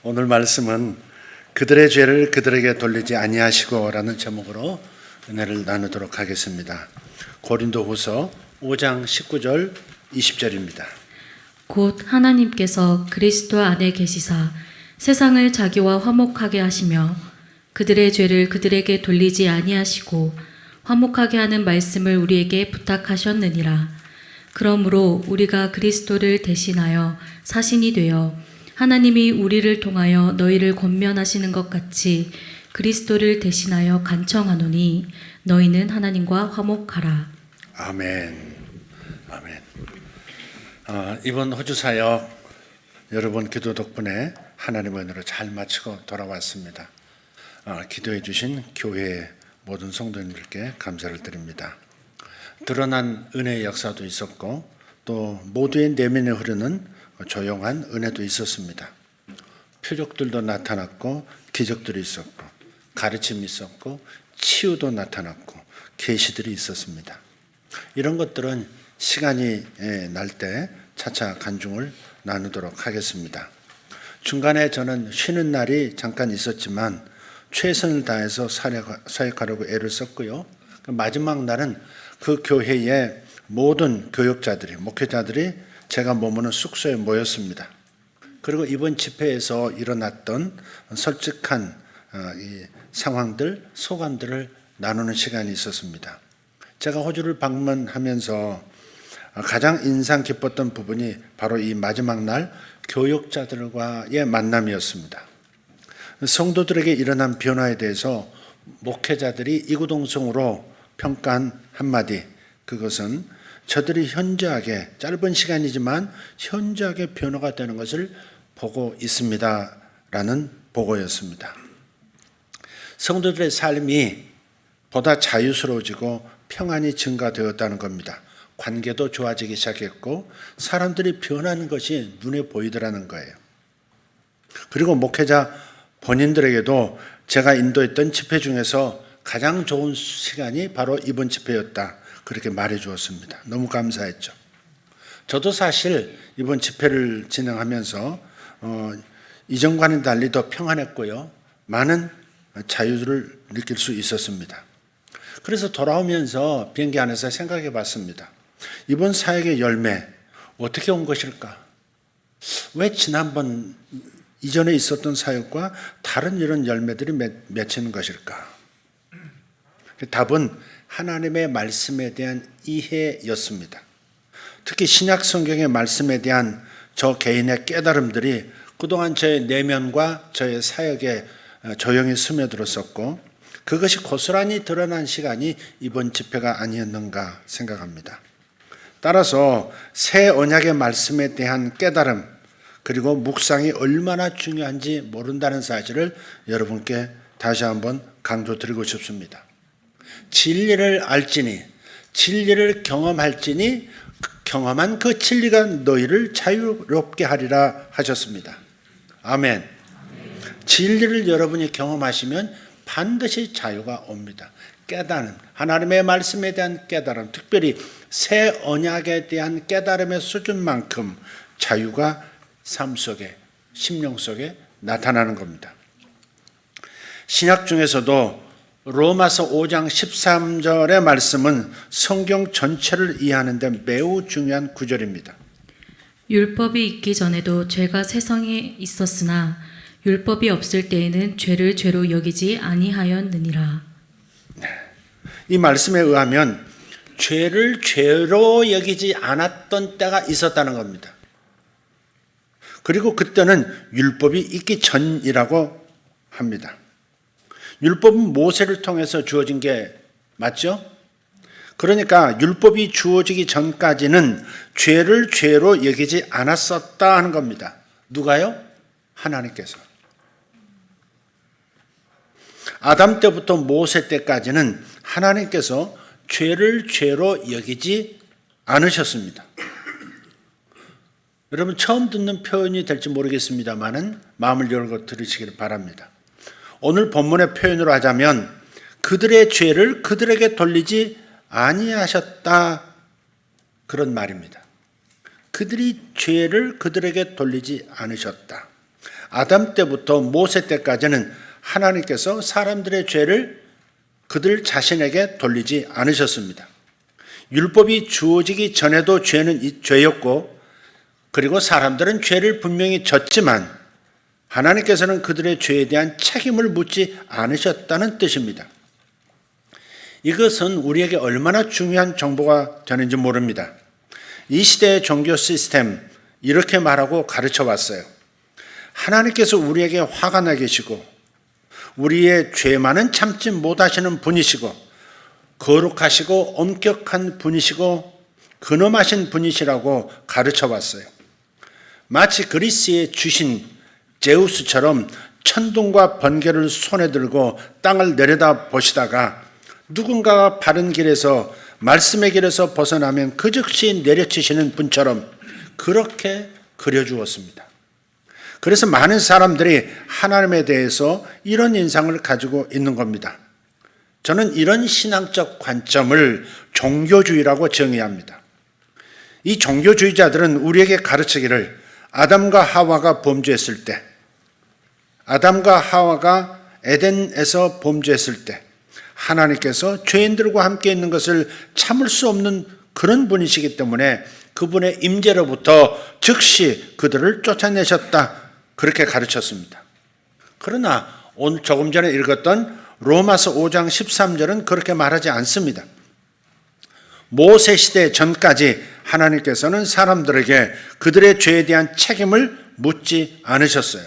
오늘 말씀은 그들의 죄를 그들에게 돌리지 아니하시고 라는 제목으로 은혜를 나누도록 하겠습니다. 고린도후서 5장 19절 20절입니다. 곧 하나님께서 그리스도 안에 계시사 세상을 자기와 화목하게 하시며 그들의 죄를 그들에게 돌리지 아니하시고 화목하게 하는 말씀을 우리에게 부탁하셨느니라. 그러므로 우리가 그리스도를 대신하여 사신이 되어 하나님이 우리를 통하여 너희를 권면하시는 것 같이 그리스도를 대신하여 간청하노니 너희는 하나님과 화목하라. 아멘. 아멘. 이번 호주 사역 여러분 기도 덕분에 하나님의 은혜로 잘 마치고 돌아왔습니다. 기도해 주신 교회 모든 성도님들께 감사를 드립니다. 드러난 은혜의 역사도 있었고 또 모두의 내면에 흐르는 조용한 은혜도 있었습니다. 표적들도 나타났고 기적들이 있었고 가르침이 있었고 치유도 나타났고 계시들이 있었습니다. 이런 것들은 시간이 날 때 차차 간증을 나누도록 하겠습니다. 중간에 저는 쉬는 날이 잠깐 있었지만 최선을 다해서 사역하려고 애를 썼고요. 마지막 날은 그 교회의 모든 교역자들이, 목회자들이 제가 머무는 숙소에 모였습니다. 그리고 이번 집회에서 일어났던 솔직한 이 상황들, 소감들을 나누는 시간이 있었습니다. 제가 호주를 방문하면서 가장 인상 깊었던 부분이 바로 이 마지막 날 교역자들과의 만남이었습니다. 성도들에게 일어난 변화에 대해서 목회자들이 이구동성으로 평가한 한마디, 그것은 저들이 현저하게 짧은 시간이지만 현저하게 변화가 되는 것을 보고 있습니다 라는 보고였습니다. 성도들의 삶이 보다 자유스러워지고 평안이 증가되었다는 겁니다. 관계도 좋아지기 시작했고 사람들이 변하는 것이 눈에 보이더라는 거예요. 그리고 목회자 본인들에게도 제가 인도했던 집회 중에서 가장 좋은 시간이 바로 이번 집회였다, 그렇게 말해 주었습니다. 너무 감사했죠. 저도 사실 이번 집회를 진행하면서 이전과는 달리 더 평안했고요. 많은 자유를 느낄 수 있었습니다. 그래서 돌아오면서 비행기 안에서 생각해 봤습니다. 이번 사역의 열매 어떻게 온 것일까? 왜 지난번 이전에 있었던 사역과 다른 이런 열매들이 맺히는 것일까? 답은 하나님의 말씀에 대한 이해였습니다. 특히 신약 성경의 말씀에 대한 저 개인의 깨달음들이 그동안 저의 내면과 저의 사역에 조용히 스며들었었고 그것이 고스란히 드러난 시간이 이번 집회가 아니었는가 생각합니다. 따라서 새 언약의 말씀에 대한 깨달음 그리고 묵상이 얼마나 중요한지 모른다는 사실을 여러분께 다시 한번 강조드리고 싶습니다. 진리를 알지니 진리를 경험할지니 경험한 그 진리가 너희를 자유롭게 하리라 하셨습니다. 아멘. 진리를 여러분이 경험하시면 반드시 자유가 옵니다. 깨달음, 하나님의 말씀에 대한 깨달음, 특별히 새 언약에 대한 깨달음의 수준만큼 자유가 삶 속에, 심령 속에 나타나는 겁니다. 신약 중에서도 로마서 5장 13절의 말씀은 성경 전체를 이해하는 데 매우 중요한 구절입니다. 율법이 있기 전에도 죄가 세상에 있었으나 율법이 없을 때에는 죄를 죄로 여기지 아니하였느니라. 이 말씀에 의하면 죄를 죄로 여기지 않았던 때가 있었다는 겁니다. 그리고 그때는 율법이 있기 전이라고 합니다. 율법은 모세를 통해서 주어진 게 맞죠? 그러니까 율법이 주어지기 전까지는 죄를 죄로 여기지 않았었다 하는 겁니다. 누가요? 하나님께서. 아담 때부터 모세 때까지는 하나님께서 죄를 죄로 여기지 않으셨습니다. 여러분 처음 듣는 표현이 될지 모르겠습니다만은 마음을 열고 들으시기를 바랍니다. 오늘 본문의 표현으로 하자면 그들의 죄를 그들에게 돌리지 아니하셨다, 그런 말입니다. 그들이 죄를 그들에게 돌리지 않으셨다. 아담 때부터 모세 때까지는 하나님께서 사람들의 죄를 그들 자신에게 돌리지 않으셨습니다. 율법이 주어지기 전에도 죄는 죄였고, 그리고 사람들은 죄를 분명히 졌지만 하나님께서는 그들의 죄에 대한 책임을 묻지 않으셨다는 뜻입니다. 이것은 우리에게 얼마나 중요한 정보가 되는지 모릅니다. 이 시대의 종교 시스템, 이렇게 말하고 가르쳐 왔어요. 하나님께서 우리에게 화가 나 계시고 우리의 죄만은 참지 못하시는 분이시고 거룩하시고 엄격한 분이시고 근엄하신 분이시라고 가르쳐 왔어요. 마치 그리스의 주신 제우스처럼 천둥과 번개를 손에 들고 땅을 내려다 보시다가 누군가가 바른 길에서 말씀의 길에서 벗어나면 그 즉시 내려치시는 분처럼 그렇게 그려주었습니다. 그래서 많은 사람들이 하나님에 대해서 이런 인상을 가지고 있는 겁니다. 저는 이런 신앙적 관점을 종교주의라고 정의합니다. 이 종교주의자들은 우리에게 가르치기를 아담과 하와가 범죄했을 때, 아담과 하와가 에덴에서 범죄했을 때 하나님께서 죄인들과 함께 있는 것을 참을 수 없는 그런 분이시기 때문에 그분의 임재로부터 즉시 그들을 쫓아내셨다, 그렇게 가르쳤습니다. 그러나 오늘 조금 전에 읽었던 로마서 5장 13절은 그렇게 말하지 않습니다. 모세 시대 전까지 하나님께서는 사람들에게 그들의 죄에 대한 책임을 묻지 않으셨어요.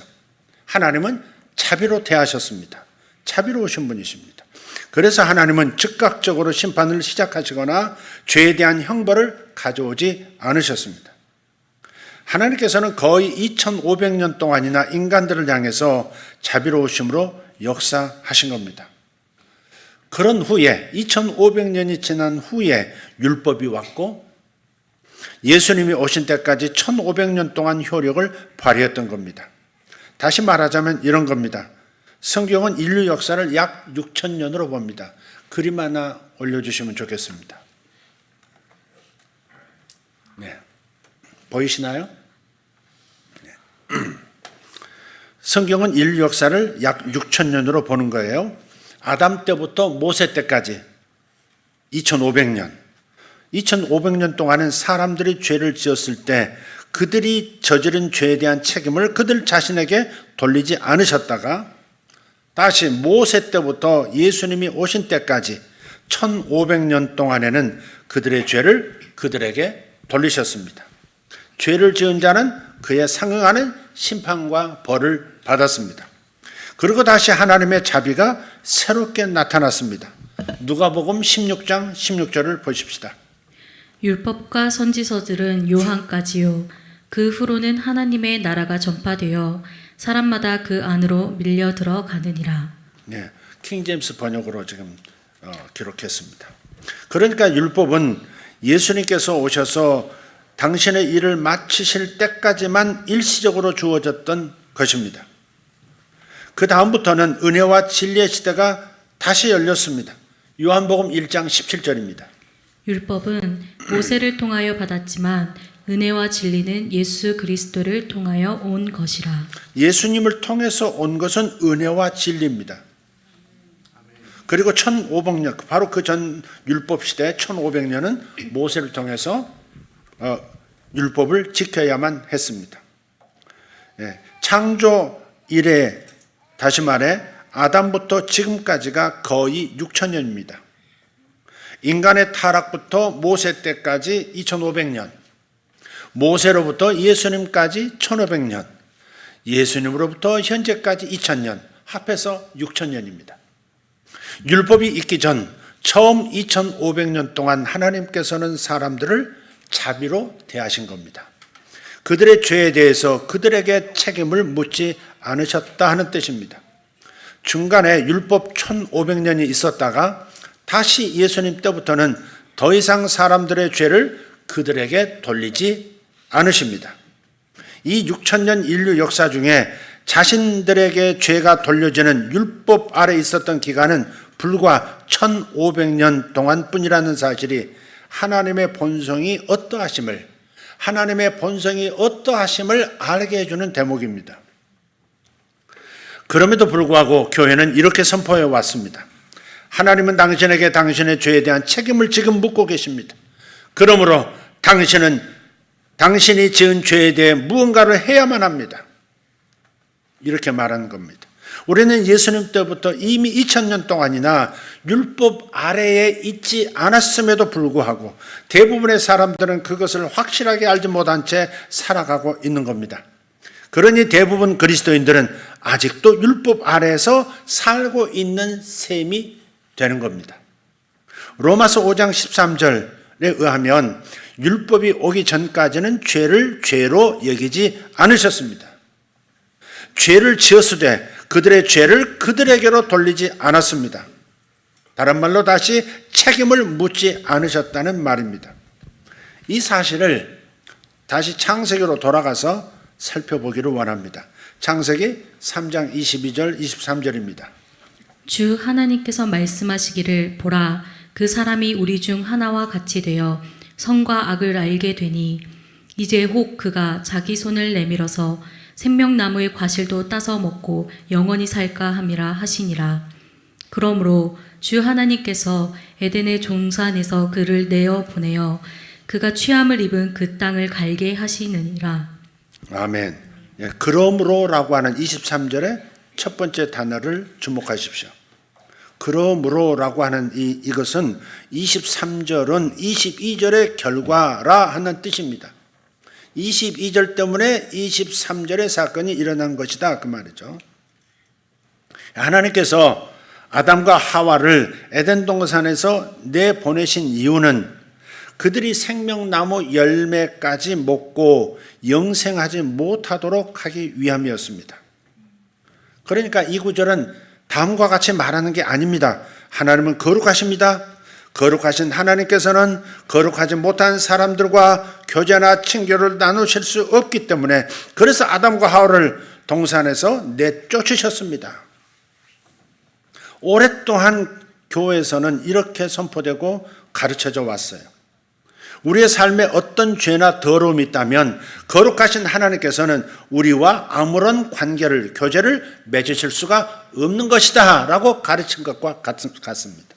하나님은 자비로 대하셨습니다. 자비로우신 분이십니다. 그래서 하나님은 즉각적으로 심판을 시작하시거나 죄에 대한 형벌을 가져오지 않으셨습니다. 하나님께서는 거의 2500년 동안이나 인간들을 향해서 자비로우심으로 역사하신 겁니다. 그런 후에 2500년이 지난 후에 율법이 왔고 예수님이 오신 때까지 1500년 동안 효력을 발휘했던 겁니다. 다시 말하자면 이런 겁니다. 성경은 인류 역사를 약 6000년으로 봅니다. 그림 하나 올려주시면 좋겠습니다. 네. 보이시나요? 네. 성경은 인류 역사를 약 6000년으로 보는 거예요. 아담 때부터 모세 때까지 2500년. 2500년 동안은 사람들이 죄를 지었을 때 그들이 저지른 죄에 대한 책임을 그들 자신에게 돌리지 않으셨다가 다시 모세 때부터 예수님이 오신 때까지 1500년 동안에는 그들의 죄를 그들에게 돌리셨습니다. 죄를 지은 자는 그에 상응하는 심판과 벌을 받았습니다. 그리고 다시 하나님의 자비가 새롭게 나타났습니다. 누가복음 16장 16절을 보십시다. 율법과 선지서들은 요한까지요. 그 후로는 하나님의 나라가 전파되어 사람마다 그 안으로 밀려 들어가느니라. 네, 킹제임스 번역으로 지금 기록했습니다. 그러니까 율법은 예수님께서 오셔서 당신의 일을 마치실 때까지만 일시적으로 주어졌던 것입니다. 그 다음부터는 은혜와 진리의 시대가 다시 열렸습니다. 요한복음 1장 17절입니다. 율법은 모세를 통하여 받았지만 은혜와 진리는 예수 그리스도를 통하여 온 것이라. 예수님을 통해서 온 것은 은혜와 진리입니다. 그리고 1500년, 바로 그 전 율법 시대 1500년은 모세를 통해서 율법을 지켜야만 했습니다. 예, 창조 이래, 다시 말해 아담부터 지금까지가 거의 6000년입니다. 인간의 타락부터 모세 때까지 2500년, 모세로부터 예수님까지 1500년, 예수님으로부터 현재까지 2000년, 합해서 6000년입니다. 율법이 있기 전 처음 2500년 동안 하나님께서는 사람들을 자비로 대하신 겁니다. 그들의 죄에 대해서 그들에게 책임을 묻지 않으셨다 하는 뜻입니다. 중간에 율법 1500년이 있었다가 다시 예수님 때부터는 더 이상 사람들의 죄를 그들에게 돌리지 않으십니다. 이 6000년 인류 역사 중에 자신들에게 죄가 돌려지는 율법 아래 있었던 기간은 불과 1500년 동안 뿐이라는 사실이 하나님의 본성이 어떠하심을 알게 해주는 대목입니다. 그럼에도 불구하고 교회는 이렇게 선포해 왔습니다. 하나님은 당신에게 당신의 죄에 대한 책임을 지금 묻고 계십니다. 그러므로 당신은 당신이 지은 죄에 대해 무언가를 해야만 합니다. 이렇게 말하는 겁니다. 우리는 예수님 때부터 이미 2000년 동안이나 율법 아래에 있지 않았음에도 불구하고 대부분의 사람들은 그것을 확실하게 알지 못한 채 살아가고 있는 겁니다. 그러니 대부분 그리스도인들은 아직도 율법 아래에서 살고 있는 셈이 되는 겁니다. 로마서 5장 13절에 의하면 율법이 오기 전까지는 죄를 죄로 여기지 않으셨습니다. 죄를 지었으되 그들의 죄를 그들에게로 돌리지 않았습니다. 다른 말로 다시 책임을 묻지 않으셨다는 말입니다. 이 사실을 다시 창세기로 돌아가서 살펴보기를 원합니다. 창세기 3장 22절 23절입니다. 주 하나님께서 말씀하시기를 보라 그 사람이 우리 중 하나와 같이 되어 선과 악을 알게 되니 이제 혹 그가 자기 손을 내밀어서 생명나무의 과실도 따서 먹고 영원히 살까 함이라 하시니라. 그러므로 주 하나님께서 에덴의 종산에서 그를 내어 보내어 그가 취함을 입은 그 땅을 갈게 하시느니라. 아멘. 예, 그러므로라고 하는 23절의 첫 번째 단어를 주목하십시오. 그러므로라고 하는 이것은 23절은 22절의 결과라 하는 뜻입니다. 22절 때문에 23절의 사건이 일어난 것이다 그 말이죠. 하나님께서 아담과 하와를 에덴 동산에서 내보내신 이유는 그들이 생명나무 열매까지 먹고 영생하지 못하도록 하기 위함이었습니다. 그러니까 이 구절은 다음과 같이 말하는 게 아닙니다. 하나님은 거룩하십니다. 거룩하신 하나님께서는 거룩하지 못한 사람들과 교제나 친교를 나누실 수 없기 때문에 그래서 아담과 하와를 동산에서 내쫓으셨습니다. 오랫동안 교회에서는 이렇게 선포되고 가르쳐져 왔어요. 우리의 삶에 어떤 죄나 더러움이 있다면 거룩하신 하나님께서는 우리와 아무런 관계를, 교제를 맺으실 수가 없는 것이다 라고 가르친 것과 같습니다.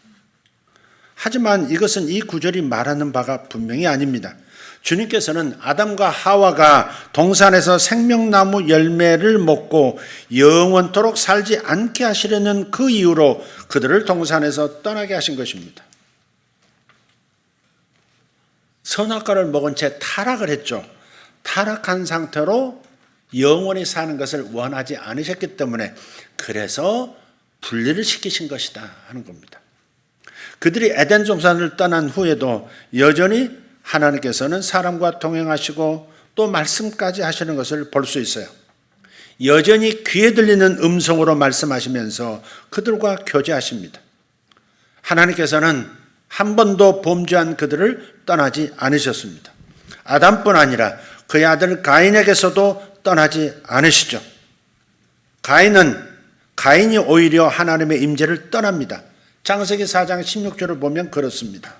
하지만 이것은 이 구절이 말하는 바가 분명히 아닙니다. 주님께서는 아담과 하와가 동산에서 생명나무 열매를 먹고 영원토록 살지 않게 하시려는 그 이유로 그들을 동산에서 떠나게 하신 것입니다. 선악과를 먹은 채 타락을 했죠. 타락한 상태로 영원히 사는 것을 원하지 않으셨기 때문에 그래서 분리를 시키신 것이다 하는 겁니다. 그들이 에덴 동산을 떠난 후에도 여전히 하나님께서는 사람과 동행하시고 또 말씀까지 하시는 것을 볼 수 있어요. 여전히 귀에 들리는 음성으로 말씀하시면서 그들과 교제하십니다. 하나님께서는 한 번도 범죄한 그들을 떠나지 않으셨습니다. 아담뿐 아니라 그의 아들 가인에게서도 떠나지 않으시죠. 가인이 오히려 하나님의 임재를 떠납니다. 창세기 4장 16절을 보면 그렇습니다.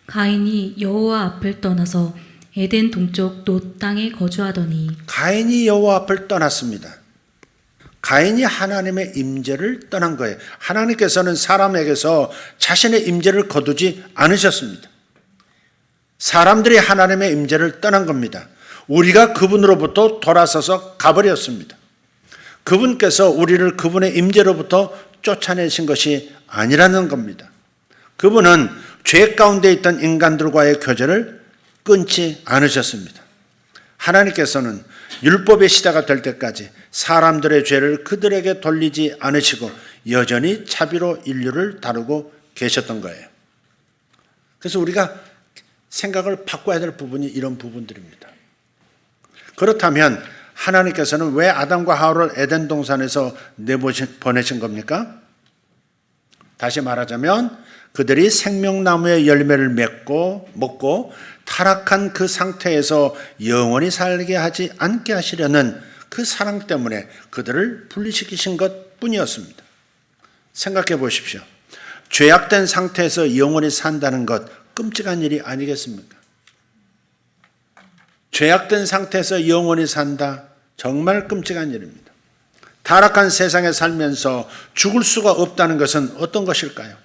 가인이 여호와 앞을 떠나서 에덴 동쪽 놋 땅에 거주하더니 가인이 여호와 앞을 떠났습니다. 가인이 하나님의 임재를 떠난 거예요. 하나님께서는 사람에게서 자신의 임재를 거두지 않으셨습니다. 사람들이 하나님의 임재를 떠난 겁니다. 우리가 그분으로부터 돌아서서 가버렸습니다. 그분께서 우리를 그분의 임재로부터 쫓아내신 것이 아니라는 겁니다. 그분은 죄 가운데 있던 인간들과의 교제를 끊지 않으셨습니다. 하나님께서는 율법의 시대가 될 때까지 사람들의 죄를 그들에게 돌리지 않으시고 여전히 자비로 인류를 다루고 계셨던 거예요. 그래서 우리가 생각을 바꿔야 될 부분이 이런 부분들입니다. 그렇다면 하나님께서는 왜 아담과 하와를 에덴 동산에서 내보내신 겁니까? 다시 말하자면 그들이 생명나무의 열매를 먹고 타락한 그 상태에서 영원히 살게 하지 않게 하시려는 그 사랑 때문에 그들을 분리시키신 것뿐이었습니다. 생각해 보십시오. 죄악된 상태에서 영원히 산다는 것 끔찍한 일이 아니겠습니까? 죄악된 상태에서 영원히 산다. 정말 끔찍한 일입니다. 타락한 세상에 살면서 죽을 수가 없다는 것은 어떤 것일까요?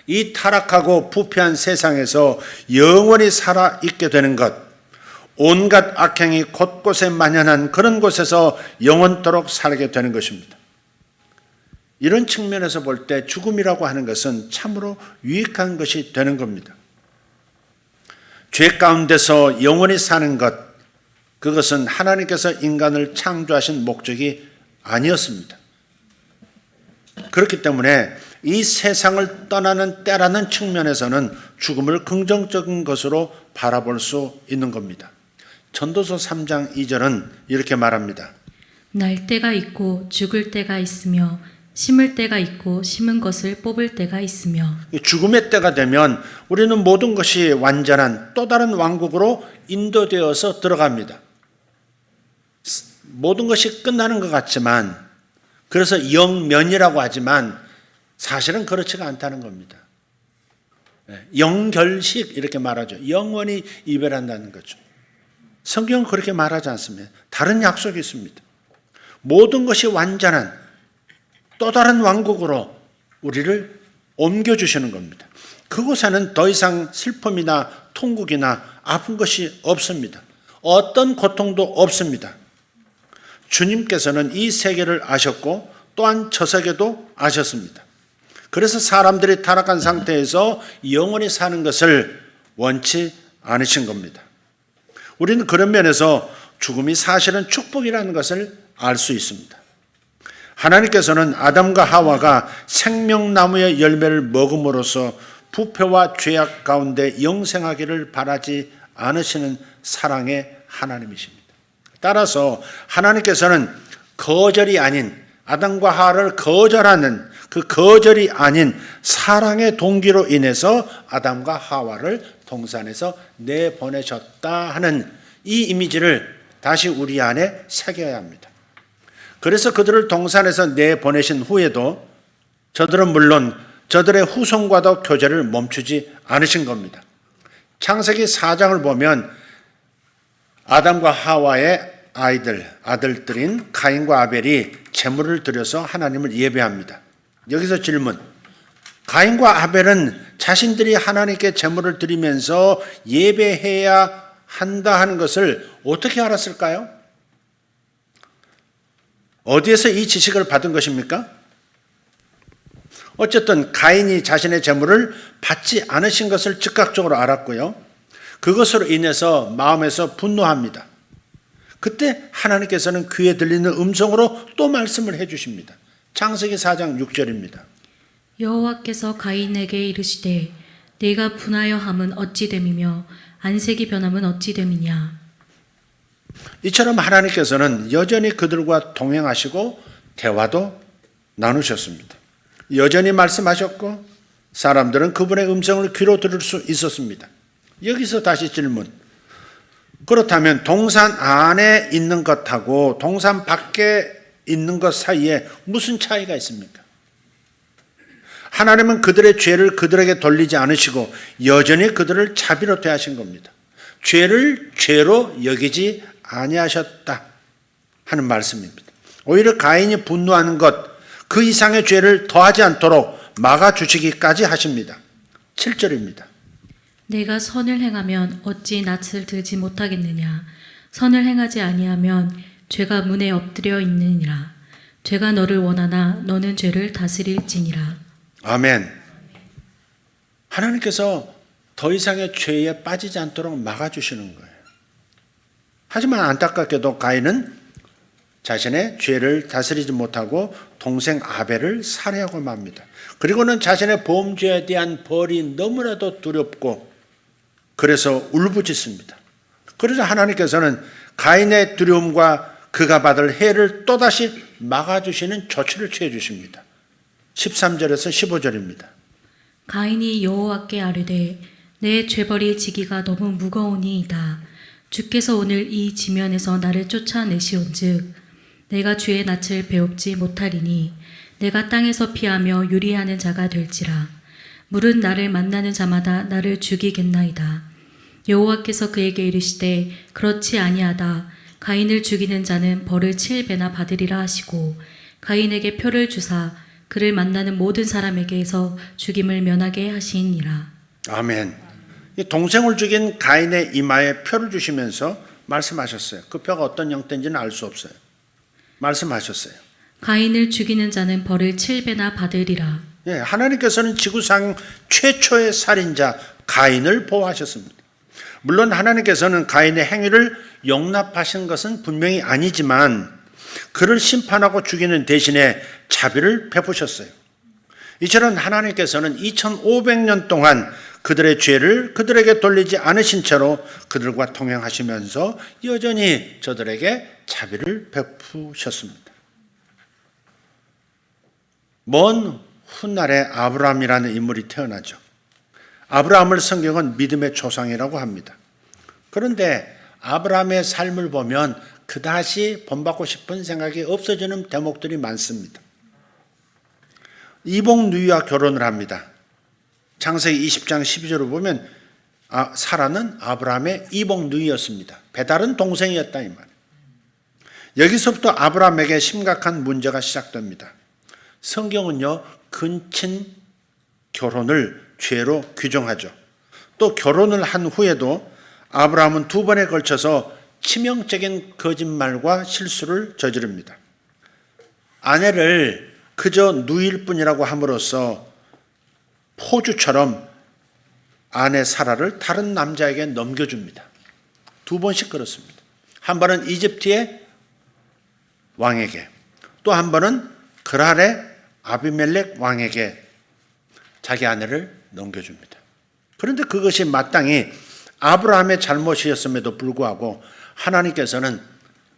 이 타락하고 부패한 세상에서 영원히 살아있게 되는 것, 온갖 악행이 곳곳에 만연한 그런 곳에서 영원토록 살게 되는 것입니다. 이런 측면에서 볼 때 죽음이라고 하는 것은 참으로 유익한 것이 되는 겁니다. 죄 가운데서 영원히 사는 것, 그것은 하나님께서 인간을 창조하신 목적이 아니었습니다. 그렇기 때문에 이 세상을 떠나는 때라는 측면에서는 죽음을 긍정적인 것으로 바라볼 수 있는 겁니다. 전도서 3장 2절은 이렇게 말합니다. 날 때가 있고 죽을 때가 있으며 심을 때가 있고 심은 것을 뽑을 때가 있으며. 죽음의 때가 되면 우리는 모든 것이 완전한 또 다른 왕국으로 인도되어서 들어갑니다. 모든 것이 끝나는 것 같지만, 그래서 영면이라고 하지만 사실은 그렇지가 않다는 겁니다. 영결식 이렇게 말하죠. 영원히 이별한다는 거죠. 성경은 그렇게 말하지 않습니다. 다른 약속이 있습니다. 모든 것이 완전한 또 다른 왕국으로 우리를 옮겨주시는 겁니다. 그곳에는 더 이상 슬픔이나 통곡이나 아픈 것이 없습니다. 어떤 고통도 없습니다. 주님께서는 이 세계를 아셨고 또한 저 세계도 아셨습니다. 그래서 사람들이 타락한 상태에서 영원히 사는 것을 원치 않으신 겁니다. 우리는 그런 면에서 죽음이 사실은 축복이라는 것을 알 수 있습니다. 하나님께서는 아담과 하와가 생명나무의 열매를 먹음으로써 부패와 죄악 가운데 영생하기를 바라지 않으시는 사랑의 하나님이십니다. 따라서 하나님께서는 거절이 아닌, 아담과 하와를 거절하는 그 거절이 아닌 사랑의 동기로 인해서 아담과 하와를 동산에서 내보내셨다 하는 이 이미지를 다시 우리 안에 새겨야 합니다. 그래서 그들을 동산에서 내보내신 후에도 저들은 물론 저들의 후손과도 교제를 멈추지 않으신 겁니다. 창세기 4장을 보면 아담과 하와의 아들들인 가인과 아벨이 제물을 드려서 하나님을 예배합니다. 여기서 질문. 가인과 아벨은 자신들이 하나님께 제물을 드리면서 예배해야 한다 하는 것을 어떻게 알았을까요? 어디에서 이 지식을 받은 것입니까? 어쨌든 가인이 자신의 제물을 받지 않으신 것을 즉각적으로 알았고요. 그것으로 인해서 마음에서 분노합니다. 그때 하나님께서는 귀에 들리는 음성으로 또 말씀을 해주십니다. 창세기 4장 6절입니다. 여호와께서 가인에게 이르시되 네가 분하여 함은 어찌 됨이며 안색이 변함은 어찌 됨이냐. 이처럼 하나님께서는 여전히 그들과 동행하시고 대화도 나누셨습니다. 여전히 말씀하셨고 사람들은 그분의 음성을 귀로 들을 수 있었습니다. 여기서 다시 질문. 그렇다면 동산 안에 있는 것하고 동산 밖에 있는 것 사이에 무슨 차이가 있습니까? 하나님은 그들의 죄를 그들에게 돌리지 않으시고 여전히 그들을 자비로 대하신 겁니다. 죄를 죄로 여기지 아니하셨다 하는 말씀입니다. 오히려 가인이 분노하는 것, 그 이상의 죄를 더하지 않도록 막아주시기까지 하십니다. 7절입니다. 내가 선을 행하면 어찌 낯을 들지 못하겠느냐. 선을 행하지 아니하면 죄가 문에 엎드려 있느니라. 죄가 너를 원하나 너는 죄를 다스릴지니라. 아멘. 하나님께서 더 이상의 죄에 빠지지 않도록 막아주시는 거예요. 하지만 안타깝게도 가인은 자신의 죄를 다스리지 못하고 동생 아벨을 살해하고 맙니다. 그리고는 자신의 범죄에 대한 벌이 너무나도 두렵고 그래서 울부짖습니다. 그래서 하나님께서는 가인의 두려움과 그가 받을 해를 또다시 막아주시는 조치를 취해 주십니다. 13절에서 15절입니다. 가인이 여호와께 아뢰되 내 죄벌이 지기가 너무 무거우니이다. 주께서 오늘 이 지면에서 나를 쫓아내시온즉 내가 주의 낯을 배웁지 못하리니 내가 땅에서 피하며 유리하는 자가 될지라. 물은 나를 만나는 자마다 나를 죽이겠나이다. 여호와께서 그에게 이르시되 그렇지 아니하다. 가인을 죽이는 자는 벌을 7배나 받으리라 하시고 가인에게 표를 주사 그를 만나는 모든 사람에게서 죽임을 면하게 하시니라. 아멘. 이 동생을 죽인 가인의 이마에 표를 주시면서 말씀하셨어요. 그 표가 어떤 형태인지는 알 수 없어요. 말씀하셨어요. 가인을 죽이는 자는 벌을 7배나 받으리라. 예, 하나님께서는 지구상 최초의 살인자 가인을 보호하셨습니다. 물론 하나님께서는 가인의 행위를 용납하신 것은 분명히 아니지만 그를 심판하고 죽이는 대신에 자비를 베푸셨어요. 이처럼 하나님께서는 2500년 동안 그들의 죄를 그들에게 돌리지 않으신 채로 그들과 동행하시면서 여전히 저들에게 자비를 베푸셨습니다. 먼 훗날에 아브라함이라는 인물이 태어나죠. 아브라함을 성경은 믿음의 조상이라고 합니다. 그런데 아브라함의 삶을 보면 그다시 본받고 싶은 생각이 없어지는 대목들이 많습니다. 이복 누이와 결혼을 합니다. 창세기 20장 12절을 보면 사라는 아브라함의 이복 누이였습니다. 배달은 동생이었다 이 말. 여기서부터 아브라함에게 심각한 문제가 시작됩니다. 성경은요 근친 결혼을 죄로 규정하죠. 또 결혼을 한 후에도 아브라함은 2번에 걸쳐서 치명적인 거짓말과 실수를 저지릅니다. 아내를 그저 누일 뿐이라고 함으로써 포주처럼 아내 사라를 다른 남자에게 넘겨줍니다. 2번씩 그렇습니다. 한 번은 이집트의 왕에게, 또 한 번은 그랄의 아비멜렉 왕에게 자기 아내를 넘겨줍니다. 그런데 그것이 마땅히 아브라함의 잘못이었음에도 불구하고 하나님께서는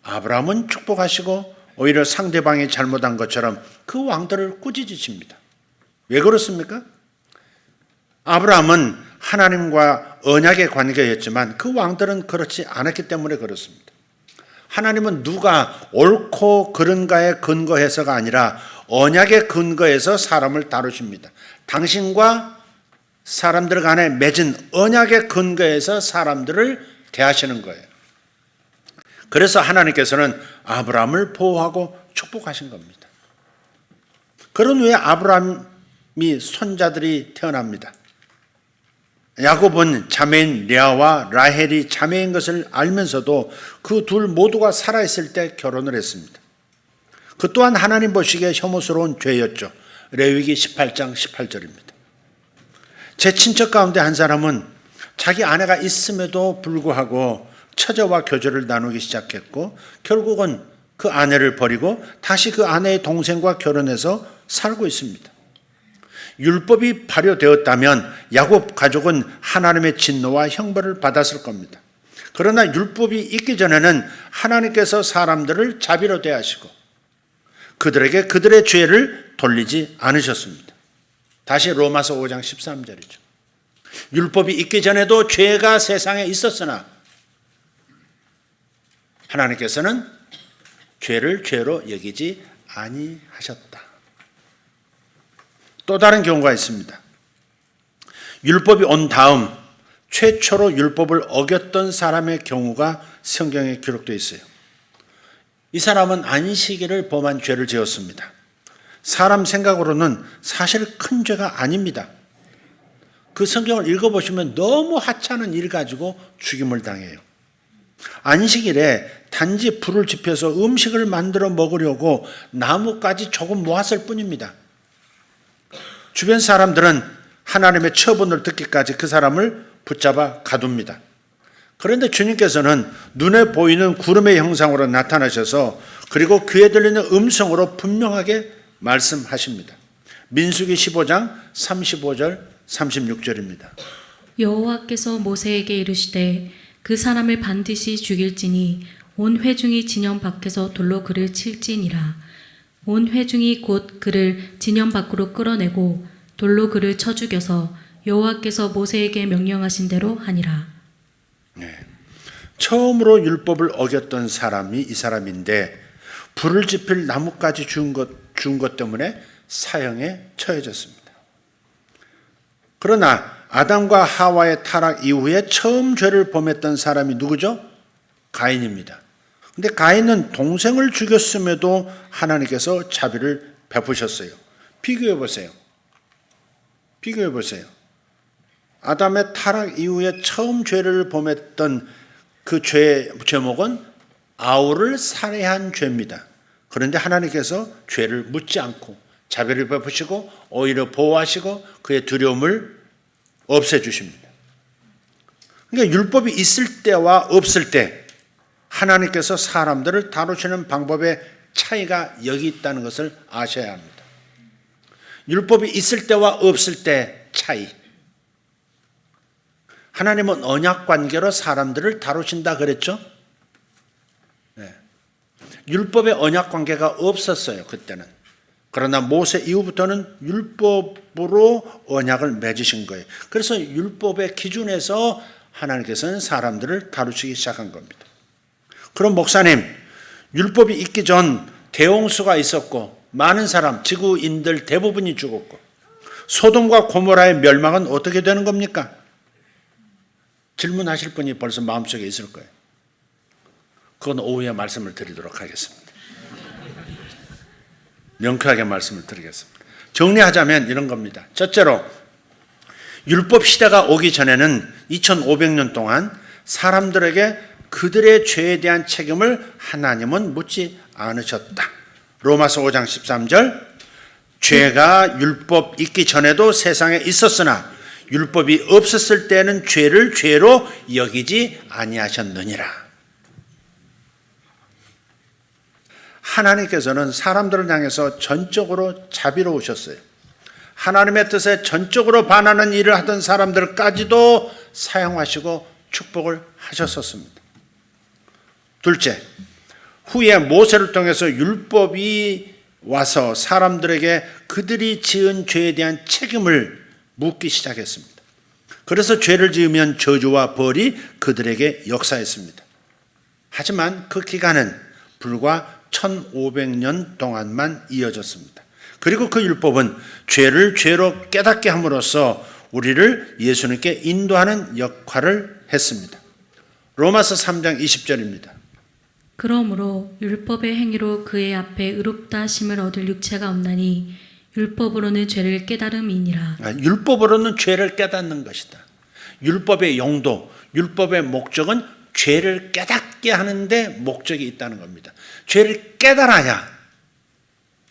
아브라함은 축복하시고 오히려 상대방이 잘못한 것처럼 그 왕들을 꾸짖으십니다. 왜 그렇습니까? 아브라함은 하나님과 언약의 관계였지만 그 왕들은 그렇지 않았기 때문에 그렇습니다. 하나님은 누가 옳고 그른가에 근거해서가 아니라 언약의 근거해서 사람을 다루십니다. 당신과 사람들 간에 맺은 언약의 근거에서 사람들을 대하시는 거예요. 그래서 하나님께서는 아브라함을 보호하고 축복하신 겁니다. 그런 후에 아브라함이 손자들이 태어납니다. 야곱은 자매인 레아와 라헬이 자매인 것을 알면서도 그 둘 모두가 살아있을 때 결혼을 했습니다. 그 또한 하나님 보시기에 혐오스러운 죄였죠. 레위기 18장 18절입니다. 제 친척 가운데 한 사람은 자기 아내가 있음에도 불구하고 처자와 교제를 나누기 시작했고 결국은 그 아내를 버리고 다시 그 아내의 동생과 결혼해서 살고 있습니다. 율법이 발효되었다면 야곱 가족은 하나님의 진노와 형벌을 받았을 겁니다. 그러나 율법이 있기 전에는 하나님께서 사람들을 자비로 대하시고 그들에게 그들의 죄를 돌리지 않으셨습니다. 다시 로마서 5장 13절이죠. 율법이 있기 전에도 죄가 세상에 있었으나 하나님께서는 죄를 죄로 여기지 아니하셨다. 또 다른 경우가 있습니다. 율법이 온 다음 최초로 율법을 어겼던 사람의 경우가 성경에 기록되어 있어요. 이 사람은 안식일을 범한 죄를 지었습니다. 사람 생각으로는 사실 큰 죄가 아닙니다. 그 성경을 읽어보시면 너무 하찮은 일 가지고 죽임을 당해요. 안식일에 단지 불을 지펴서 음식을 만들어 먹으려고 나뭇가지 조금 모았을 뿐입니다. 주변 사람들은 하나님의 처분을 듣기까지 그 사람을 붙잡아 가둡니다. 그런데 주님께서는 눈에 보이는 구름의 형상으로 나타나셔서 그리고 귀에 들리는 음성으로 분명하게 말씀하십니다. 민수기 15장 35절 36절입니다. 여호와께서 모세에게 이르시되 그 사람을 반드시 죽일지니 온 회중이 진영 밖에서 돌로 그를 칠지니라. 온 회중이 곧 그를 진영 밖으로 끌어내고 돌로 그를 쳐 죽여서 여호와께서 모세에게 명령하신 대로 하니라. 네. 처음으로 율법을 어겼던 사람이 이 사람인데 불을 지필 나뭇가지 준 것 때문에 사형에 처해졌습니다. 그러나 아담과 하와의 타락 이후에 처음 죄를 범했던 사람이 누구죠? 가인입니다. 근데 가인은 동생을 죽였음에도 하나님께서 자비를 베푸셨어요. 비교해 보세요. 비교해 보세요. 아담의 타락 이후에 처음 죄를 범했던 그 제목은 아우를 살해한 죄입니다. 그런데 하나님께서 죄를 묻지 않고 자비를 베푸시고 오히려 보호하시고 그의 두려움을 없애주십니다. 그러니까 율법이 있을 때와 없을 때 하나님께서 사람들을 다루시는 방법의 차이가 여기 있다는 것을 아셔야 합니다. 율법이 있을 때와 없을 때 차이. 하나님은 언약 관계로 사람들을 다루신다 그랬죠? 네. 율법의 언약 관계가 없었어요, 그때는. 그러나 모세 이후부터는 율법으로 언약을 맺으신 거예요. 그래서 율법의 기준에서 하나님께서는 사람들을 다루시기 시작한 겁니다. 그럼 목사님, 율법이 있기 전 대홍수가 있었고 많은 사람, 지구인들 대부분이 죽었고 소돔과 고모라의 멸망은 어떻게 되는 겁니까? 질문하실 분이 벌써 마음속에 있을 거예요. 그건 오후에 말씀을 드리도록 하겠습니다. 명쾌하게 말씀을 드리겠습니다. 정리하자면 이런 겁니다. 첫째로 율법 시대가 오기 전에는 2500년 동안 사람들에게 그들의 죄에 대한 책임을 하나님은 묻지 않으셨다. 로마서 5장 13절 죄가 율법 있기 전에도 세상에 있었으나 율법이 없었을 때는 죄를 죄로 여기지 아니하셨느니라. 하나님께서는 사람들을 향해서 전적으로 자비로우셨어요. 하나님의 뜻에 전적으로 반하는 일을 하던 사람들까지도 사용하시고 축복을 하셨었습니다. 둘째, 후에 모세를 통해서 율법이 와서 사람들에게 그들이 지은 죄에 대한 책임을 묻기 시작했습니다. 그래서 죄를 지으면 저주와 벌이 그들에게 역사했습니다. 하지만 그 기간은 불과 1500년 동안만 이어졌습니다. 그리고 그 율법은 죄를 죄로 깨닫게 함으로써 우리를 예수님께 인도하는 역할을 했습니다. 로마서 3장 20절입니다. 그러므로 율법의 행위로 그의 앞에 의롭다 하심을 얻을 육체가 없나니 율법으로는 죄를 깨달음이니라. 율법으로는 죄를 깨닫는 것이다. 율법의 용도, 율법의 목적은 죄를 깨닫게 하는데 목적이 있다는 겁니다. 죄를 깨달아야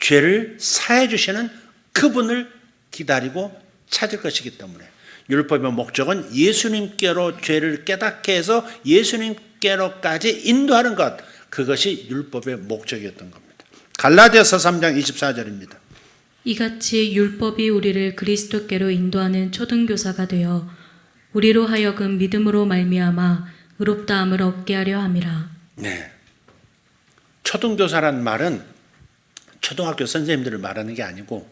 죄를 사해 주시는 그분을 기다리고 찾을 것이기 때문에 율법의 목적은 예수님께로 죄를 깨닫게 해서 예수님께로까지 인도하는 것, 그것이 율법의 목적이었던 겁니다. 갈라디아서 3장 24절입니다. 이같이 율법이 우리를 그리스도께로 인도하는 초등교사가 되어 우리로 하여금 믿음으로 말미암아 의롭다함을 얻게 하려 함이라. 네. 초등교사란 말은 초등학교 선생님들을 말하는 게 아니고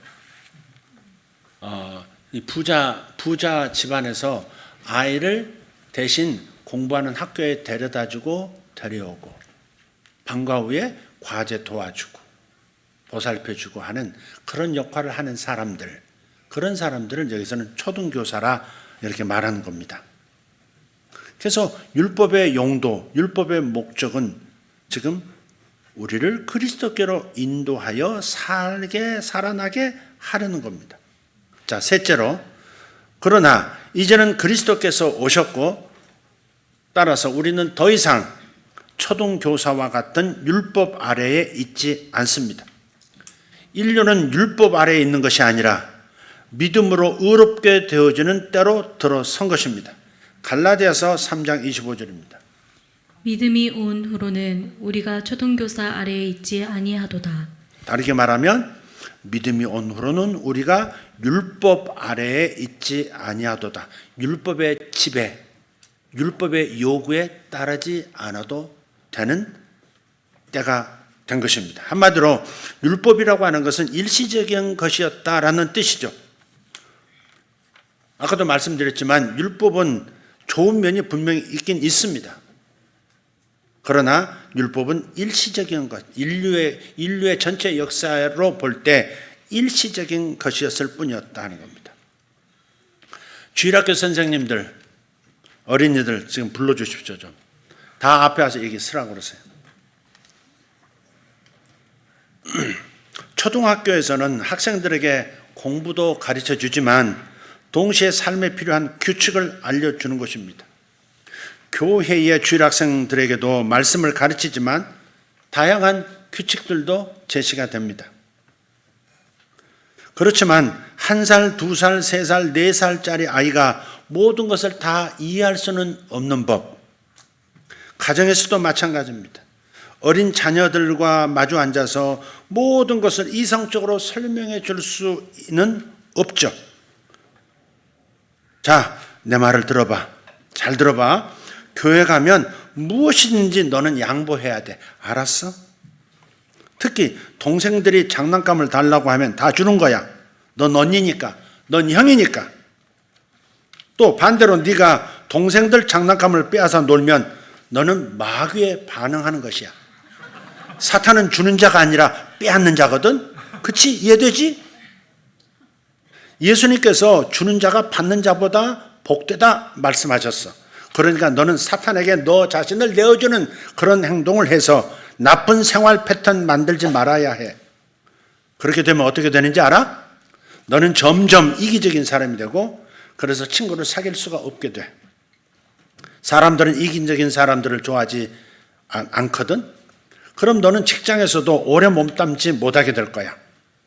이 부자 집안에서 아이를 대신 공부하는 학교에 데려다주고 데려오고 방과 후에 과제 도와주고 보살펴주고 하는 그런 역할을 하는 사람들, 그런 사람들을 여기서는 초등교사라 이렇게 말하는 겁니다. 그래서 율법의 용도, 율법의 목적은 지금 우리를 그리스도께로 인도하여 살아나게 하려는 겁니다. 자, 셋째로, 그러나 이제는 그리스도께서 오셨고 따라서 우리는 더 이상 초등교사와 같은 율법 아래에 있지 않습니다. 인류는 율법 아래에 있는 것이 아니라 믿음으로 의롭게 되어지는 때로 들어선 것입니다. 갈라디아서 3장 25절입니다. 믿음이 온 후로는 우리가 초등교사 아래에 있지 아니하도다. 다르게 말하면 믿음이 온 후로는 우리가 율법 아래에 있지 아니하도다. 율법의 지배, 율법의 요구에 따르지 않아도 되는 때가 된 것입니다. 한마디로 율법이라고 하는 것은 일시적인 것이었다라는 뜻이죠. 아까도 말씀드렸지만 율법은 좋은 면이 분명히 있긴 있습니다. 그러나 율법은 일시적인 것, 인류의 전체 역사로 볼 때 일시적인 것이었을 뿐이었다는 겁니다. 주일학교 선생님들, 어린이들 지금 불러주십시오 좀. 다 앞에 와서 얘기 쓰라고 그러세요. 초등학교에서는 학생들에게 공부도 가르쳐 주지만 동시에 삶에 필요한 규칙을 알려주는 것입니다. 교회의 주일 학생들에게도 말씀을 가르치지만 다양한 규칙들도 제시가 됩니다. 그렇지만 1살, 2살, 3살, 4살짜리 아이가 모든 것을 다 이해할 수는 없는 법. 가정에서도 마찬가지입니다. 어린 자녀들과 마주 앉아서 모든 것을 이성적으로 설명해 줄 수는 없죠. 자, 내 말을 들어봐. 잘 들어봐. 교회 가면 무엇이든지 너는 양보해야 돼. 알았어? 특히 동생들이 장난감을 달라고 하면 다 주는 거야. 넌 언니니까. 넌 형이니까. 또 반대로 네가 동생들 장난감을 빼앗아 놀면 너는 마귀에 반응하는 것이야. 사탄은 주는 자가 아니라 빼앗는 자거든. 그치? 이해되지? 예수님께서 주는 자가 받는 자보다 복되다 말씀하셨어. 그러니까 너는 사탄에게 너 자신을 내어주는 그런 행동을 해서 나쁜 생활 패턴 만들지 말아야 해. 그렇게 되면 어떻게 되는지 알아? 너는 점점 이기적인 사람이 되고 그래서 친구를 사귈 수가 없게 돼. 사람들은 이기적인 사람들을 좋아하지 않거든. 그럼 너는 직장에서도 오래 몸담지 못하게 될 거야.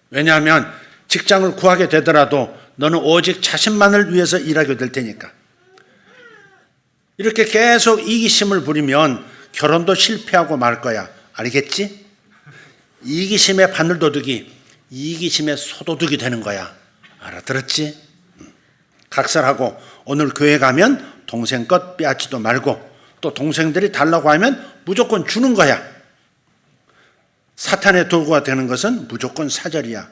왜냐하면 직장을 구하게 되더라도 너는 오직 자신만을 위해서 일하게 될 테니까. 이렇게 계속 이기심을 부리면 결혼도 실패하고 말 거야. 알겠지? 이기심의 바늘도둑이 이기심의 소도둑이 되는 거야. 알아들었지? 각설하고 오늘 교회 가면 동생 것 빼앗지도 말고 또 동생들이 달라고 하면 무조건 주는 거야. 사탄의 도구가 되는 것은 무조건 사절이야.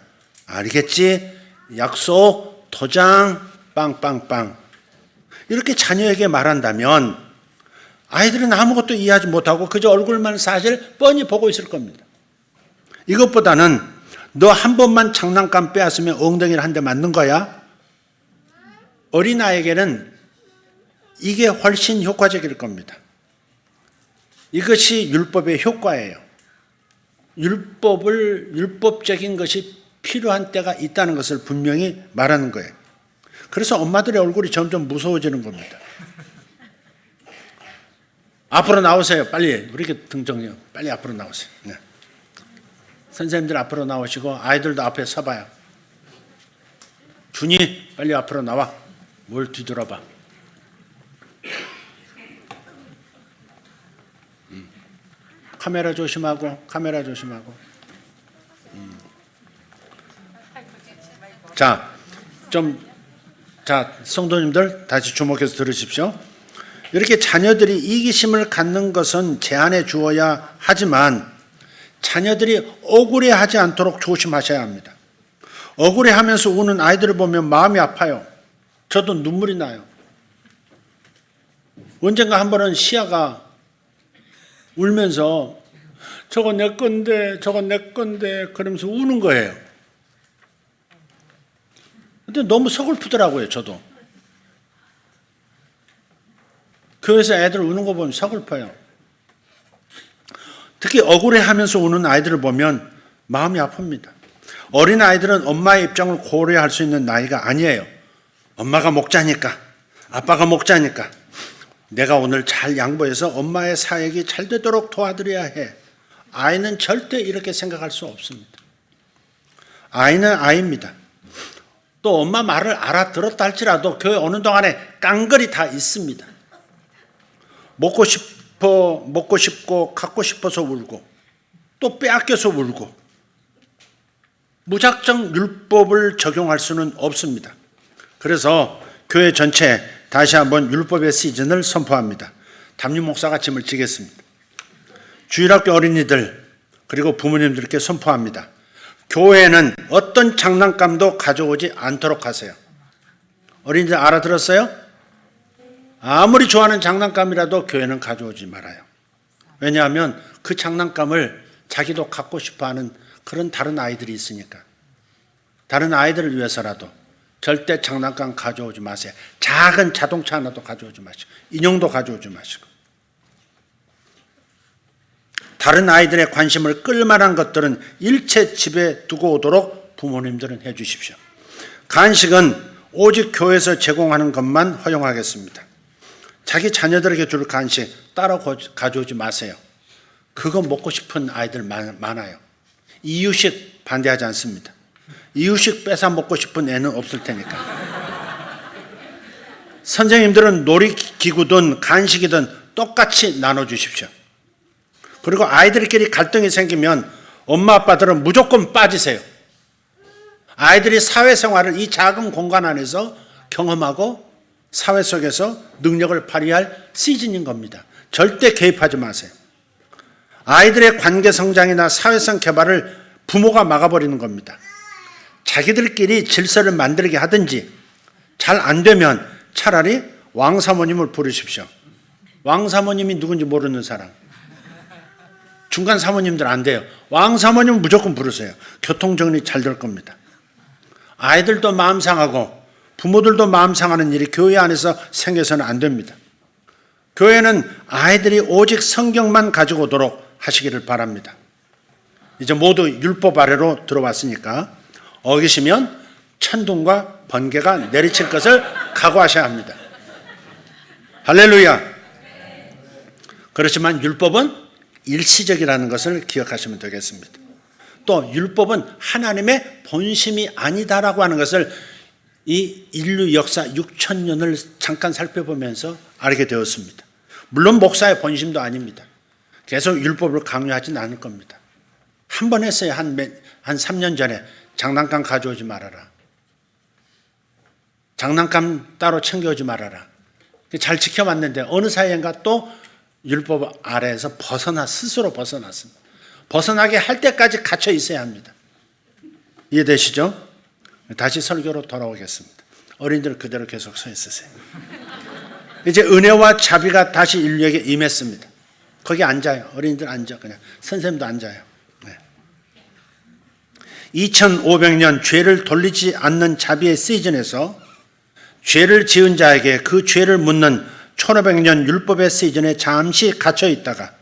알겠지? 약속, 도장, 빵빵빵. 이렇게 자녀에게 말한다면 아이들은 아무것도 이해하지 못하고 그저 얼굴만 사실 뻔히 보고 있을 겁니다. 이것보다는 너 한 번만 장난감 빼앗으면 엉덩이를 한 대 맞는 거야. 어린아이에게는 이게 훨씬 효과적일 겁니다. 이것이 율법의 효과예요. 율법적인 것이 필요한 때가 있다는 것을 분명히 말하는 거예요. 그래서 엄마들의 얼굴이 점점 무서워지는 겁니다. 앞으로 나오세요. 빨리. 우리 등정요. 빨리 앞으로 나오세요. 네. 선생님들 앞으로 나오시고 아이들도 앞에 서봐요. 준이 빨리 앞으로 나와. 뭘 뒤돌아봐. 카메라 조심하고. 자, 성도님들 다시 주목해서 들으십시오. 이렇게 자녀들이 이기심을 갖는 것은 제한해 주어야 하지만 자녀들이 억울해하지 않도록 조심하셔야 합니다. 억울해하면서 우는 아이들을 보면 마음이 아파요. 저도 눈물이 나요. 언젠가 한 번은 시아가 울면서 저거 내 건데 그러면서 우는 거예요. 근데 너무 서글프더라고요. 저도. 교회에서 애들 우는 거 보면 서글퍼요. 특히 억울해하면서 우는 아이들을 보면 마음이 아픕니다. 어린 아이들은 엄마의 입장을 고려할 수 있는 나이가 아니에요. 엄마가 목자니까, 아빠가 목자니까 내가 오늘 잘 양보해서 엄마의 사역이 잘 되도록 도와드려야 해. 아이는 절대 이렇게 생각할 수 없습니다. 아이는 아이입니다. 또 엄마 말을 알아들었다 할지라도 교회 오는 동안에 깡글이 다 있습니다. 먹고 싶고 갖고 싶어서 울고 또 빼앗겨서 울고 무작정 율법을 적용할 수는 없습니다. 그래서 교회 전체 다시 한번 율법의 시즌을 선포합니다. 담임 목사가 짐을 지겠습니다. 주일학교 어린이들 그리고 부모님들께 선포합니다. 교회는 어떤 장난감도 가져오지 않도록 하세요. 어린이들 알아들었어요? 아무리 좋아하는 장난감이라도 교회는 가져오지 말아요. 왜냐하면 그 장난감을 자기도 갖고 싶어하는 그런 다른 아이들이 있으니까. 다른 아이들을 위해서라도 절대 장난감 가져오지 마세요. 작은 자동차 하나도 가져오지 마시고 인형도 가져오지 마시고. 다른 아이들의 관심을 끌만한 것들은 일체 집에 두고 오도록 부모님들은 해 주십시오. 간식은 오직 교회에서 제공하는 것만 허용하겠습니다. 자기 자녀들에게 줄 간식 따로 가져오지 마세요. 그거 먹고 싶은 아이들 많아요. 이유식 반대하지 않습니다. 이유식 뺏어 먹고 싶은 애는 없을 테니까. 선생님들은 놀이기구든 간식이든 똑같이 나눠주십시오. 그리고 아이들끼리 갈등이 생기면 엄마 아빠들은 무조건 빠지세요. 아이들이 사회생활을 이 작은 공간 안에서 경험하고 사회 속에서 능력을 발휘할 시즌인 겁니다. 절대 개입하지 마세요. 아이들의 관계 성장이나 사회성 개발을 부모가 막아버리는 겁니다. 자기들끼리 질서를 만들게 하든지 잘 안 되면 차라리 왕사모님을 부르십시오. 왕사모님이 누군지 모르는 사람. 중간 사모님들 안 돼요. 왕사모님은 무조건 부르세요. 교통정리 잘 될 겁니다. 아이들도 마음 상하고 부모들도 마음 상하는 일이 교회 안에서 생겨서는 안 됩니다. 교회는 아이들이 오직 성경만 가지고 오도록 하시기를 바랍니다. 이제 모두 율법 아래로 들어왔으니까 어기시면 천둥과 번개가 내리칠 것을 각오하셔야 합니다. 할렐루야. 그렇지만 율법은 일시적이라는 것을 기억하시면 되겠습니다. 또 율법은 하나님의 본심이 아니다라고 하는 것을 이 인류 역사 6,000년을 잠깐 살펴보면서 알게 되었습니다. 물론 목사의 본심도 아닙니다. 계속 율법을 강요하지는 않을 겁니다. 한 번 했어요. 한 3년 전에 장난감 가져오지 말아라. 장난감 따로 챙겨오지 말아라. 잘 지켜왔는데 어느 사이인가 또 율법 아래에서 스스로 벗어났습니다. 벗어나게 할 때까지 갇혀 있어야 합니다. 이해되시죠? 다시 설교로 돌아오겠습니다. 어린이들 그대로 계속 서 있으세요. 이제 은혜와 자비가 다시 인류에게 임했습니다. 거기 앉아요. 어린이들 앉아. 그냥 선생님도 앉아요. 네. 2500년 죄를 돌리지 않는 자비의 시즌에서 죄를 지은 자에게 그 죄를 묻는 1500년 율법의 시즌에 잠시 갇혀 있다가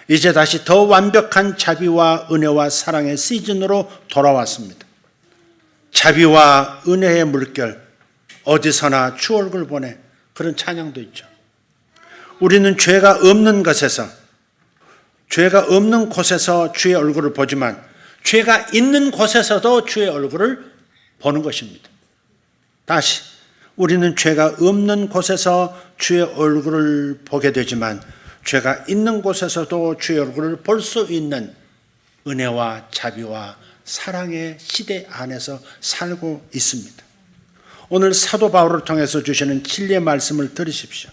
이제 다시 더 완벽한 자비와 은혜와 사랑의 시즌으로 돌아왔습니다. 자비와 은혜의 물결, 어디서나 주 얼굴 보내, 그런 찬양도 있죠. 우리는 죄가 없는 곳에서 주의 얼굴을 보지만 죄가 있는 곳에서도 주의 얼굴을 보는 것입니다. 다시, 우리는 죄가 없는 곳에서 주의 얼굴을 보게 되지만 죄가 있는 곳에서도 주의 얼굴을 볼 수 있는 은혜와 자비와 사랑의 시대 안에서 살고 있습니다. 오늘 사도 바울을 통해서 주시는 진리의 말씀을 들으십시오.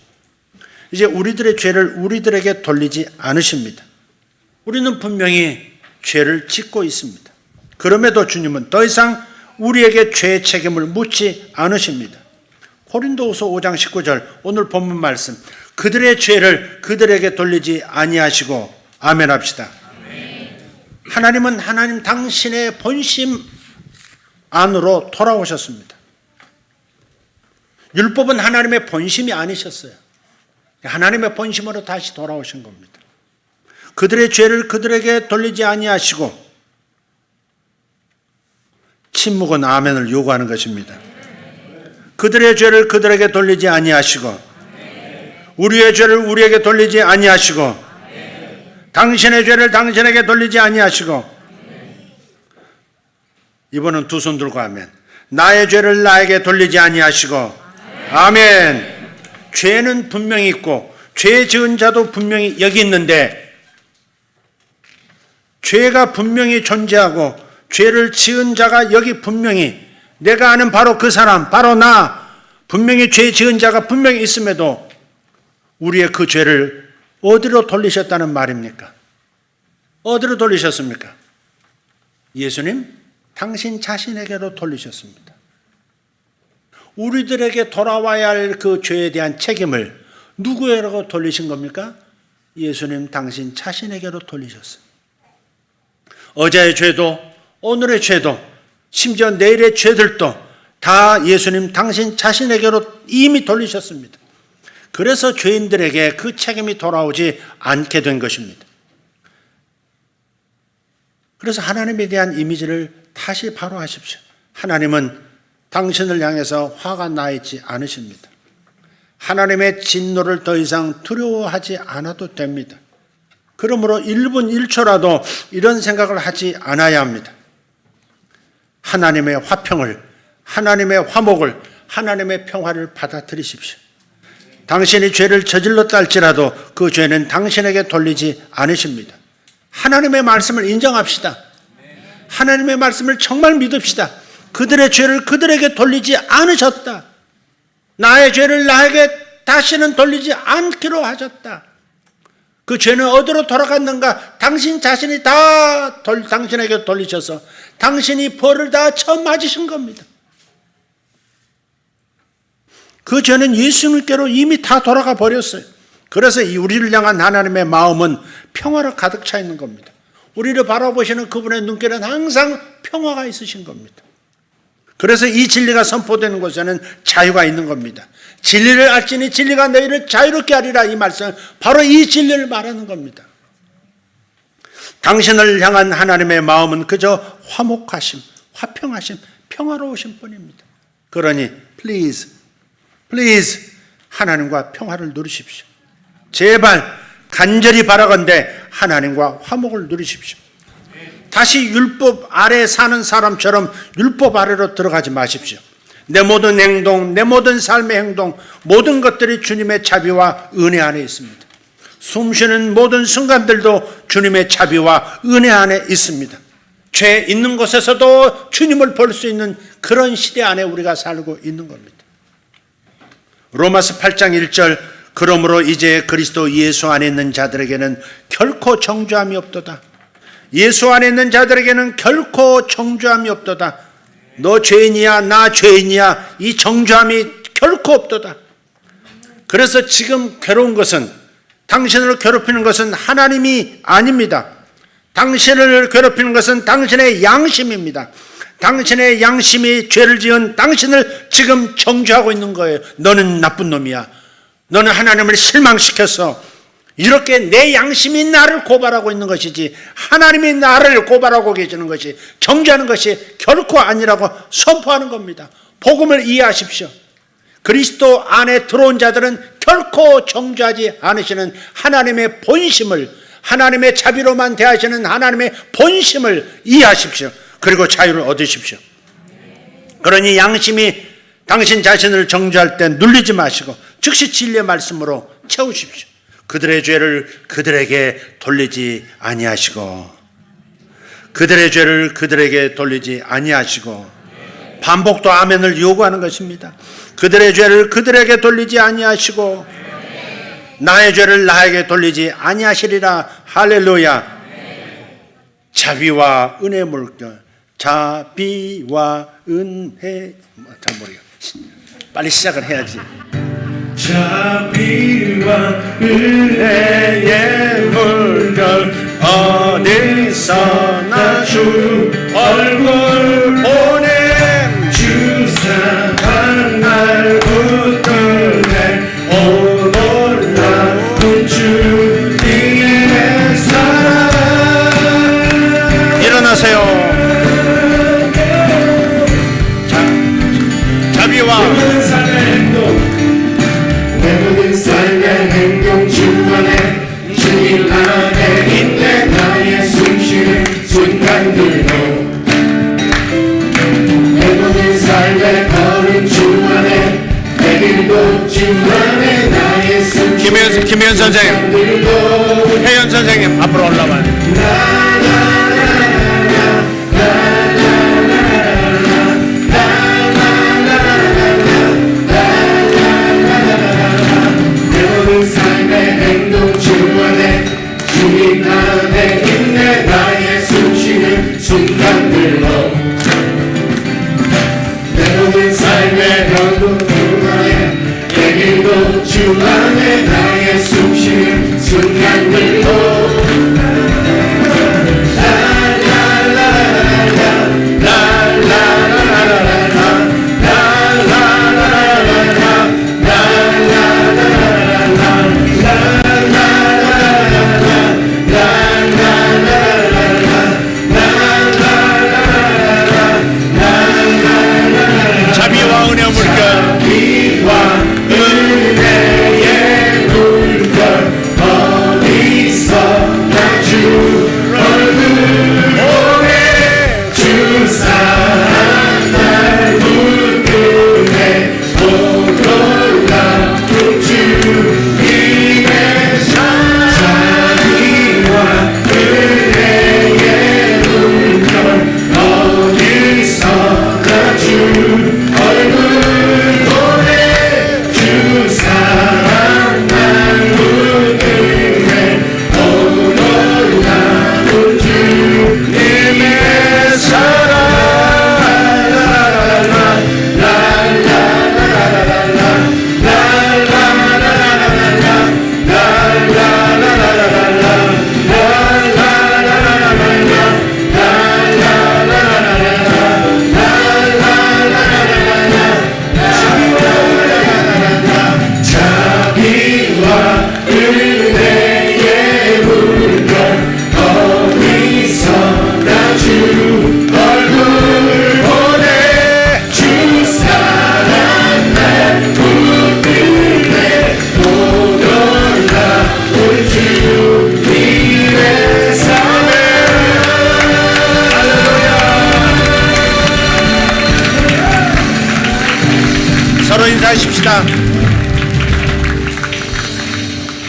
이제 우리들의 죄를 우리들에게 돌리지 않으십니다. 우리는 분명히 죄를 짓고 있습니다. 그럼에도 주님은 더 이상 우리에게 죄의 책임을 묻지 않으십니다. 고린도후서 5장 19절 오늘 본문 말씀, 그들의 죄를 그들에게 돌리지 아니하시고 아멘 합시다. 하나님은 하나님 당신의 본심 안으로 돌아오셨습니다. 율법은 하나님의 본심이 아니셨어요. 하나님의 본심으로 다시 돌아오신 겁니다. 그들의 죄를 그들에게 돌리지 아니하시고, 침묵은 아멘을 요구하는 것입니다. 그들의 죄를 그들에게 돌리지 아니하시고, 우리의 죄를 우리에게 돌리지 아니하시고, 당신의 죄를 당신에게 돌리지 아니하시고, 이번은 두 손 들고 아멘. 나의 죄를 나에게 돌리지 아니하시고, 아멘. 죄는 분명히 있고 죄 지은 자도 분명히 여기 있는데, 죄가 분명히 존재하고 죄를 지은 자가 여기 분명히, 내가 아는 바로 그 사람, 바로 나, 분명히 죄 지은 자가 분명히 있음에도 우리의 그 죄를 어디로 돌리셨다는 말입니까? 어디로 돌리셨습니까? 예수님, 당신 자신에게로 돌리셨습니다. 우리들에게 돌아와야 할 그 죄에 대한 책임을 누구에게로 돌리신 겁니까? 예수님 당신 자신에게로 돌리셨어요. 어제의 죄도 오늘의 죄도 심지어 내일의 죄들도 다 예수님 당신 자신에게로 이미 돌리셨습니다. 그래서 죄인들에게 그 책임이 돌아오지 않게 된 것입니다. 그래서 하나님에 대한 이미지를 다시 바로 하십시오. 하나님은 당신을 향해서 화가 나 있지 않으십니다. 하나님의 진노를 더 이상 두려워하지 않아도 됩니다. 그러므로 1분 1초라도 이런 생각을 하지 않아야 합니다. 하나님의 화평을, 하나님의 화목을, 하나님의 평화를 받아들이십시오. 당신이 죄를 저질렀다 할지라도 그 죄는 당신에게 돌리지 않으십니다. 하나님의 말씀을 인정합시다. 하나님의 말씀을 정말 믿읍시다. 그들의 죄를 그들에게 돌리지 않으셨다. 나의 죄를 나에게 다시는 돌리지 않기로 하셨다. 그 죄는 어디로 돌아갔는가? 당신 자신이 다 당신에게 돌리셔서 당신이 벌을 다 처음 맞으신 겁니다. 그 죄는 예수님께로 이미 다 돌아가 버렸어요. 그래서 우리를 향한 하나님의 마음은 평화로 가득 차 있는 겁니다. 우리를 바라보시는 그분의 눈길은 항상 평화가 있으신 겁니다. 그래서 이 진리가 선포되는 곳에는 자유가 있는 겁니다. 진리를 알지니 진리가 너희를 자유롭게 하리라, 이 말씀은 바로 이 진리를 말하는 겁니다. 당신을 향한 하나님의 마음은 그저 화목하심, 화평하심, 평화로우신 뿐입니다. 그러니 please 하나님과 평화를 누리십시오. 제발 간절히 바라건대 하나님과 화목을 누리십시오. 다시 율법 아래 사는 사람처럼 율법 아래로 들어가지 마십시오. 내 모든 행동, 내 모든 삶의 행동, 모든 것들이 주님의 자비와 은혜 안에 있습니다. 숨쉬는 모든 순간들도 주님의 자비와 은혜 안에 있습니다. 죄 있는 곳에서도 주님을 볼 수 있는 그런 시대 안에 우리가 살고 있는 겁니다. 로마서 8장 1절, 그러므로 이제 그리스도 예수 안에 있는 자들에게는 결코 정죄함이 없도다. 예수 안에 있는 자들에게는 결코 정죄함이 없도다. 너 죄인이야, 나 죄인이야, 이 정죄함이 결코 없도다. 그래서 지금 괴로운 것은, 당신을 괴롭히는 것은 하나님이 아닙니다. 당신을 괴롭히는 것은 당신의 양심입니다. 당신의 양심이 죄를 지은 당신을 지금 정죄하고 있는 거예요. 너는 나쁜 놈이야. 너는 하나님을 실망시켰어. 이렇게 내 양심이 나를 고발하고 있는 것이지 하나님이 나를 고발하고 계시는 것이, 정죄하는 것이 결코 아니라고 선포하는 겁니다. 복음을 이해하십시오. 그리스도 안에 들어온 자들은 결코 정죄하지 않으시는 하나님의 본심을, 하나님의 자비로만 대하시는 하나님의 본심을 이해하십시오. 그리고 자유를 얻으십시오. 그러니 양심이 당신 자신을 정죄할 때 눌리지 마시고 즉시 진리의 말씀으로 채우십시오. 그들의 죄를 그들에게 돌리지 아니하시고, 그들의 죄를 그들에게 돌리지 아니하시고, 반복도 아멘을 요구하는 것입니다. 그들의 죄를 그들에게 돌리지 아니하시고 나의 죄를 나에게 돌리지 아니하시리라. 할렐루야. 자비와 은혜 물결, 자비와 은혜, 잘 모르겠어. 빨리 시작을 해야지. 자비와 은혜의 물결 어디서나 주 얼굴 보냄. 주 사랑 날 붙들네. 오 놀라운 주님의 사랑. 일어나세요. 자비와 내 모든 삶의 행동 주 안에, 주님 안에 있네. 나의 숨쉬는 순간들도 내 모든 삶의 걸음 주 안에, 내 길도 주 안에 나의 숨쉬는 김혜연 선생님, 혜연 선생님 앞으로 올라와요. 주님 안에 있네. 나의 숨쉬는 순간들로 내 모든 삶의 변동 주 안에, 내 길도 주 안에 나의 숨쉬는 순간들로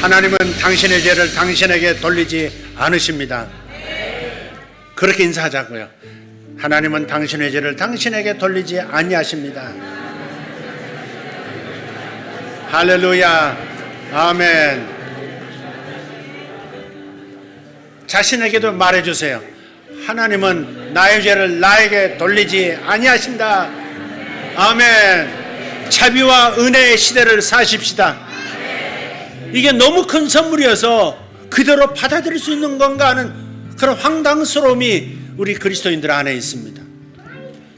하나님은 당신의 죄를 당신에게 돌리지 않으십니다. 그렇게 인사하자고요. 하나님은 당신의 죄를 당신에게 돌리지 아니하십니다. 할렐루야. 아멘. 자신에게도 말해주세요. 하나님은 나의 죄를 나에게 돌리지 아니하신다. 아멘. 자비와 은혜의 시대를 사십시다. 이게 너무 큰 선물이어서 그대로 받아들일 수 있는 건가 하는 그런 황당스러움이 우리 그리스도인들 안에 있습니다.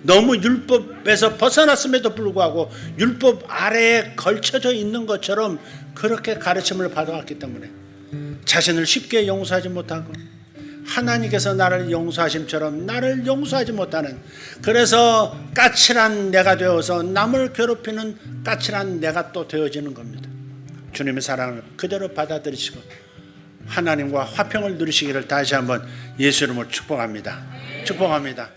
너무 율법에서 벗어났음에도 불구하고 율법 아래에 걸쳐져 있는 것처럼 그렇게 가르침을 받아왔기 때문에 자신을 쉽게 용서하지 못하고 하나님께서 나를 용서하심처럼 나를 용서하지 못하는, 그래서 까칠한 내가 되어서 남을 괴롭히는 까칠한 내가 또 되어지는 겁니다. 주님의 사랑을 그대로 받아들이시고 하나님과 화평을 누리시기를 다시 한번 예수 이름으로 축복합니다. 축복합니다.